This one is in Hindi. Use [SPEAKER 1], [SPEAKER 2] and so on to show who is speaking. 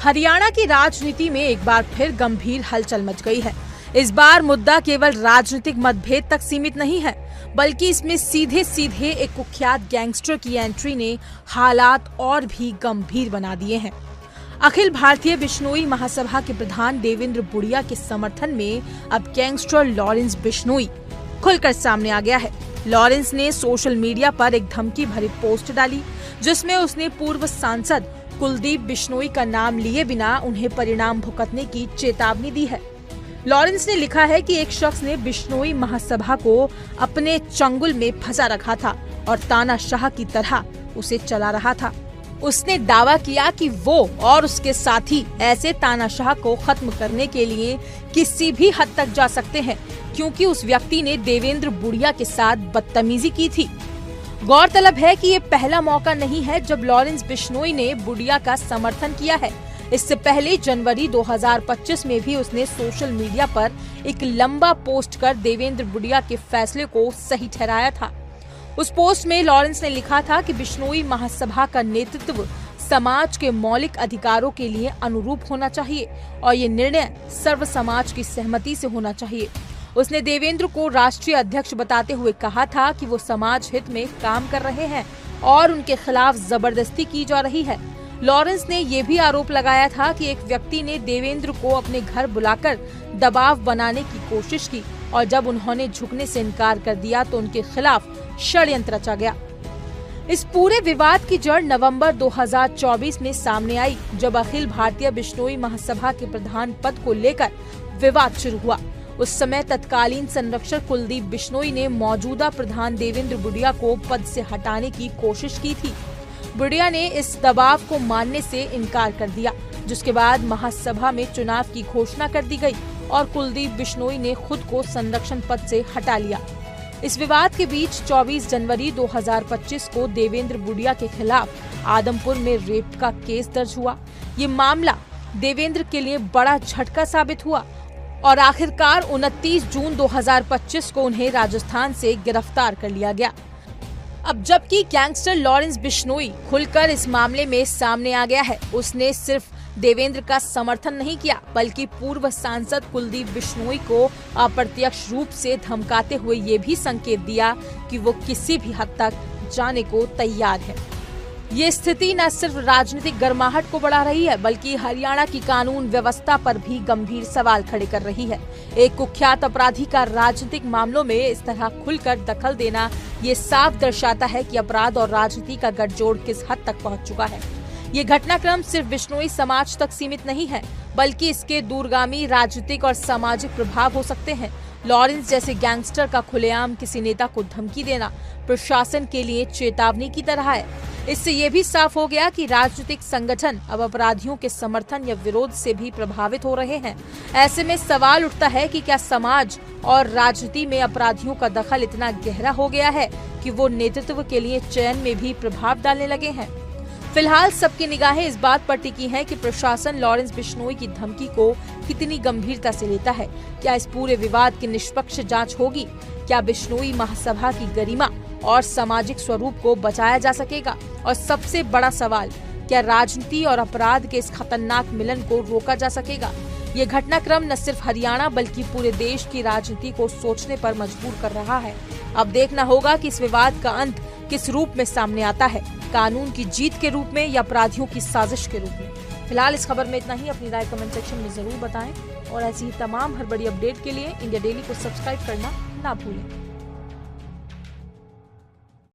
[SPEAKER 1] हरियाणा की राजनीति में एक बार फिर गंभीर हलचल मच गई है। इस बार मुद्दा केवल राजनीतिक मतभेद तक सीमित नहीं है, बल्कि इसमें सीधे सीधे एक कुख्यात गैंगस्टर की एंट्री ने हालात और भी गंभीर बना दिए हैं। अखिल भारतीय बिश्नोई महासभा के प्रधान देवेंद्र बुड़िया के समर्थन में अब गैंगस्टर लॉरेंस बिश्नोई खुलकर सामने आ गया है। लॉरेंस ने सोशल मीडिया पर एक धमकी भरी पोस्ट डाली, जिसमें उसने पूर्व सांसद कुलदीप बिश्नोई का नाम लिए बिना उन्हें परिणाम भुगतने की चेतावनी दी है। लॉरेंस ने लिखा है कि एक शख्स ने बिश्नोई महासभा को अपने चंगुल में फंसा रखा था और तानाशाह की तरह उसे चला रहा था। उसने दावा किया कि वो और उसके साथी ऐसे तानाशाह को खत्म करने के लिए किसी भी हद तक जा सकते हैं, क्योंकि उस व्यक्ति ने देवेंद्र बुड़िया के साथ बदतमीजी की थी। गौरतलब है कि ये पहला मौका नहीं है जब लॉरेंस बिश्नोई ने बुड़िया का समर्थन किया है। इससे पहले जनवरी 2025 में भी उसने सोशल मीडिया पर एक लंबा पोस्ट कर देवेंद्र बुड़िया के फैसले को सही ठहराया था। उस पोस्ट में लॉरेंस ने लिखा था कि बिश्नोई महासभा का नेतृत्व समाज के मौलिक अधिकारों के लिए अनुरूप होना चाहिए और ये निर्णय सर्व समाज की सहमति से होना चाहिए। उसने देवेंद्र को राष्ट्रीय अध्यक्ष बताते हुए कहा था कि वो समाज हित में काम कर रहे हैं और उनके खिलाफ जबरदस्ती की जा रही है। लॉरेंस ने ये भी आरोप लगाया था कि एक व्यक्ति ने देवेंद्र को अपने घर बुलाकर दबाव बनाने की कोशिश की और जब उन्होंने झुकने से इनकार कर दिया तो उनके खिलाफ षड्यंत्र रचा गया। इस पूरे विवाद की जड़ नवंबर 2024 में सामने आई, जब अखिल भारतीय बिश्नोई महासभा के प्रधान पद को लेकर विवाद शुरू हुआ। उस समय तत्कालीन संरक्षक कुलदीप बिश्नोई ने मौजूदा प्रधान देवेंद्र बुड़िया को पद से हटाने की कोशिश की थी। बुड़िया ने इस दबाव को मानने से इनकार कर दिया, जिसके बाद महासभा में चुनाव की घोषणा कर दी गई और कुलदीप बिश्नोई ने खुद को संरक्षण पद से हटा लिया। इस विवाद के बीच 24 जनवरी 2025 को देवेंद्र बुड़िया के खिलाफ आदमपुर में रेप का केस दर्ज हुआ। ये मामला देवेंद्र के लिए बड़ा झटका साबित हुआ और आखिरकार 29 जून 2025 को उन्हें राजस्थान से गिरफ्तार कर लिया गया। अब जबकि गैंगस्टर लॉरेंस बिश्नोई खुलकर इस मामले में सामने आ गया है, उसने सिर्फ देवेंद्र का समर्थन नहीं किया, बल्कि पूर्व सांसद कुलदीप बिश्नोई को अप्रत्यक्ष रूप से धमकाते हुए ये भी संकेत दिया कि वो किसी भी हद तक जाने को तैयार है। ये स्थिति न सिर्फ राजनीतिक गर्माहट को बढ़ा रही है, बल्कि हरियाणा की कानून व्यवस्था पर भी गंभीर सवाल खड़े कर रही है। एक कुख्यात अपराधी का राजनीतिक मामलों में इस तरह खुलकर दखल देना ये साफ दर्शाता है कि अपराध और राजनीति का गठजोड़ किस हद तक पहुंच चुका है। ये घटनाक्रम सिर्फ बिश्नोई समाज तक सीमित नहीं है, बल्कि इसके दूरगामी राजनीतिक और सामाजिक प्रभाव हो सकते हैं। लॉरेंस जैसे गैंगस्टर का खुलेआम किसी नेता को धमकी देना प्रशासन के लिए चेतावनी की तरह है। इससे ये भी साफ हो गया कि राजनीतिक संगठन अब अपराधियों के समर्थन या विरोध से भी प्रभावित हो रहे हैं। ऐसे में सवाल उठता है कि क्या समाज और राजनीति में अपराधियों का दखल इतना गहरा हो गया है कि वो नेतृत्व के लिए चयन में भी प्रभाव डालने लगे हैं। फिलहाल सबकी निगाहें इस बात पर टिकी हैं कि प्रशासन लॉरेंस बिश्नोई की धमकी को कितनी गंभीरता से लेता है। क्या इस पूरे विवाद की निष्पक्ष जांच होगी? क्या बिश्नोई महासभा की गरिमा और सामाजिक स्वरूप को बचाया जा सकेगा? और सबसे बड़ा सवाल, क्या राजनीति और अपराध के इस खतरनाक मिलन को रोका जा सकेगा? ये घटनाक्रम न सिर्फ हरियाणा बल्कि पूरे देश की राजनीति को सोचने पर मजबूर कर रहा है। अब देखना होगा कि इस विवाद का अंत किस रूप में सामने आता है, कानून की जीत के रूप में या अपराधियों की साजिश के रूप में। फिलहाल इस खबर में इतना ही। अपनी राय कमेंट सेक्शन में जरूर बताएं और ऐसी ही तमाम हर बड़ी अपडेट के लिए इंडिया डेली को सब्सक्राइब करना ना भूलें।